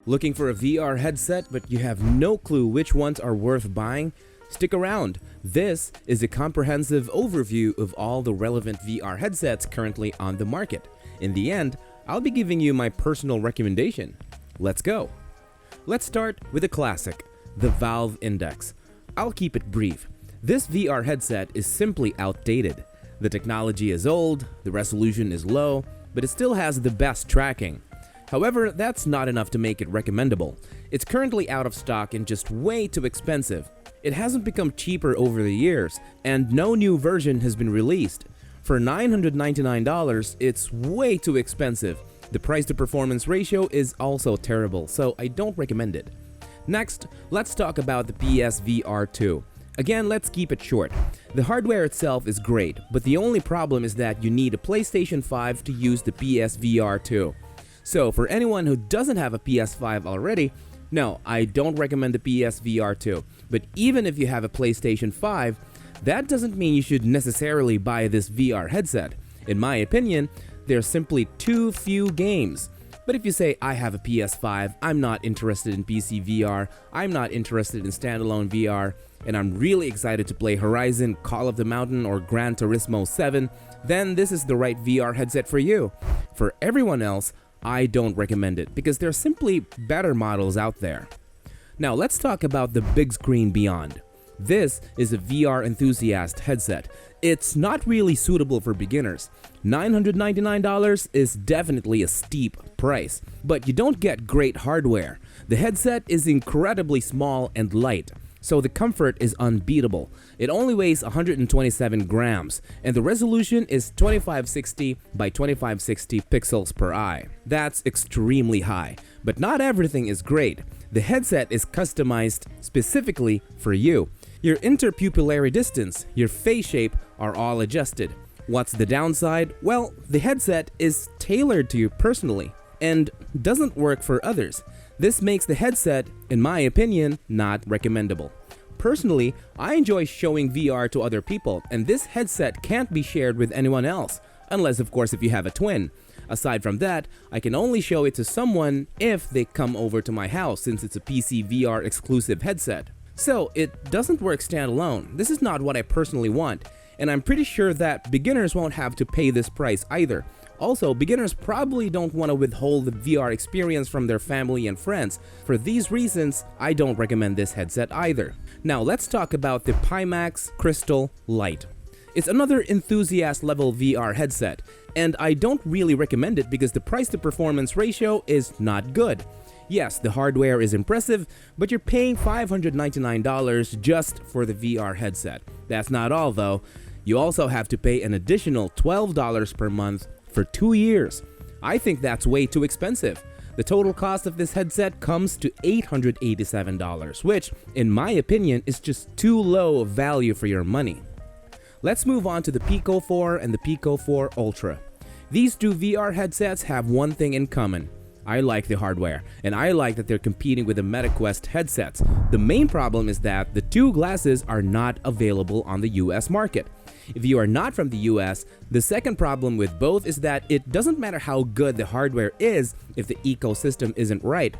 Looking for a VR headset but you have no clue which ones are worth buying? Stick around. This is a comprehensive overview of all the relevant VR headsets currently on the market. In the end, I'll be giving you my personal recommendation. Let's go. Let's start with a classic, the Valve Index. I'll keep it brief. This VR headset is simply outdated. The technology is old, the resolution is low, but it still has the best tracking. However, that's not enough to make it recommendable. It's currently out of stock and just way too expensive. It hasn't become cheaper over the years, and no new version has been released. For $999, it's way too expensive. The price to performance ratio is also terrible, so I don't recommend it. Next, let's talk about the PSVR 2. Again, let's keep it short. The hardware itself is great, but the only problem is that you need a PlayStation 5 to use the PSVR 2. So for anyone who doesn't have a PS5 already, no, I don't recommend the PSVR 2. But even if you have a PlayStation 5, that doesn't mean you should necessarily buy this VR headset. In my opinion, there are simply too few games. But if you say, I have a PS5, I'm not interested in PC VR, I'm not interested in standalone VR, and I'm really excited to play Horizon, Call of the Mountain, or Gran Turismo 7, then this is the right VR headset for you. For everyone else, I don't recommend it because there are simply better models out there. Now let's talk about the big screen Beyond. This is a VR enthusiast headset. It's not really suitable for beginners. $999 is definitely a steep price, but you don't get great hardware. The headset is incredibly small and light, so the comfort is unbeatable. It only weighs 127 grams, and the resolution is 2560 by 2560 pixels per eye. That's extremely high, but not everything is great. The headset is customized specifically for you. Your interpupillary distance, your face shape are all adjusted. What's the downside? Well, the headset is tailored to you personally and doesn't work for others. This makes the headset, in my opinion, not recommendable. Personally, I enjoy showing VR to other people, and this headset can't be shared with anyone else, unless of course if you have a twin. Aside from that, I can only show it to someone if they come over to my house since it's a PC VR exclusive headset. So it doesn't work standalone. This is not what I personally want, and I'm pretty sure that beginners won't have to pay this price either. Also, beginners probably don't want to withhold the VR experience from their family and friends. For these reasons, I don't recommend this headset either. Now let's talk about the Pimax Crystal Lite. It's another enthusiast level VR headset, and I don't really recommend it because the price to performance ratio is not good. Yes, the hardware is impressive, but you're paying $599 just for the VR headset. That's not all though. You also have to pay an additional $12 per month for 2 years. I think that's way too expensive. The total cost of this headset comes to $887, which, in my opinion, is just too low of value for your money. Let's move on to the Pico 4 and the Pico 4 Ultra. These two VR headsets have one thing in common. I like the hardware, and I like that they're competing with the MetaQuest headsets. The main problem is that the two glasses are not available on the US market. If you are not from the US, the second problem with both is that it doesn't matter how good the hardware is if the ecosystem isn't right.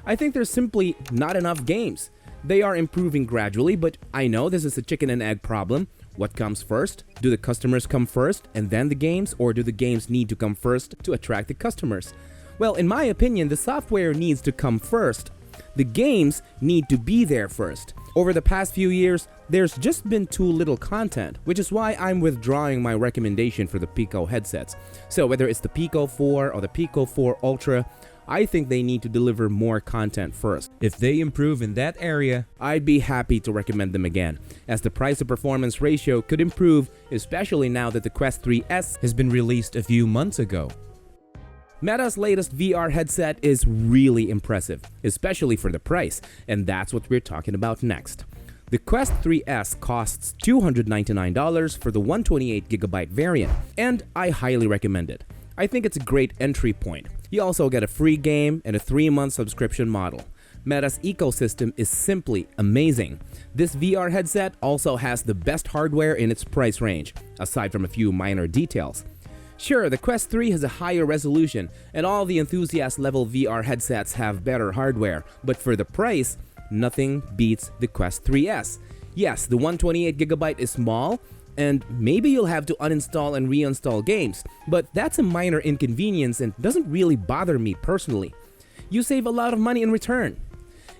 I think there's simply not enough games. They are improving gradually, but I know this is a chicken and egg problem. What comes first? Do the customers come first and then the games, or do the games need to come first to attract the customers? Well, in my opinion, the software needs to come first. The games need to be there first. Over the past few years, there's just been too little content, which is why I'm withdrawing my recommendation for the Pico headsets. So whether it's the Pico 4 or the Pico 4 Ultra, I think they need to deliver more content first. If they improve in that area, I'd be happy to recommend them again, as the price to performance ratio could improve, especially now that the Quest 3S has been released a few months ago. Meta's latest VR headset is really impressive, especially for the price, and that's what we're talking about next. The Quest 3S costs $299 for the 128GB variant, and I highly recommend it. I think it's a great entry point. You also get a free game and a 3-month subscription model. Meta's ecosystem is simply amazing. This VR headset also has the best hardware in its price range, aside from a few minor details. Sure, the Quest 3 has a higher resolution, and all the enthusiast-level VR headsets have better hardware, but for the price, nothing beats the Quest 3S. Yes, the 128GB is small, and maybe you'll have to uninstall and reinstall games, but that's a minor inconvenience and doesn't really bother me personally. You save a lot of money in return.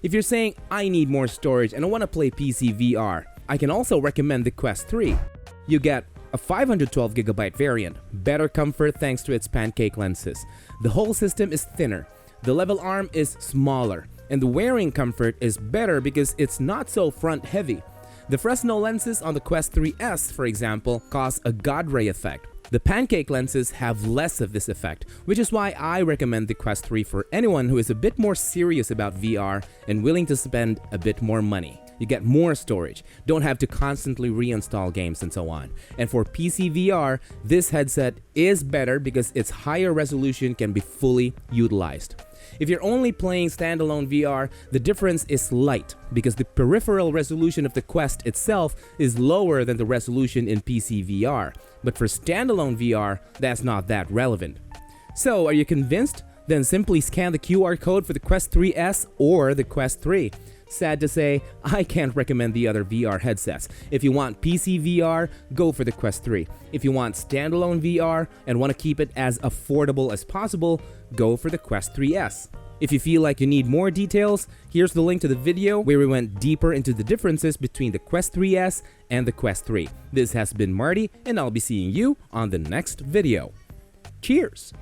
If you're saying, I need more storage and I want to play PC VR, I can also recommend the Quest 3. You get a 512GB variant, better comfort thanks to its pancake lenses. The whole system is thinner, the level arm is smaller, and the wearing comfort is better because it's not so front heavy. The Fresnel lenses on the Quest 3S, for example, cause a God ray effect. The pancake lenses have less of this effect, which is why I recommend the Quest 3 for anyone who is a bit more serious about VR and willing to spend a bit more money. You get more storage, don't have to constantly reinstall games and so on. And for PC VR, this headset is better because its higher resolution can be fully utilized. If you're only playing standalone VR, the difference is slight because the peripheral resolution of the Quest itself is lower than the resolution in PC VR. But for standalone VR, that's not that relevant. So, are you convinced? Then simply scan the QR code for the Quest 3S or the Quest 3. Sad to say, I can't recommend the other VR headsets. If you want PC VR, go for the Quest 3. If you want standalone VR and want to keep it as affordable as possible, go for the Quest 3S. If you feel like you need more details, here's the link to the video where we went deeper into the differences between the Quest 3S and the Quest 3. This has been Marty, and I'll be seeing you on the next video. Cheers!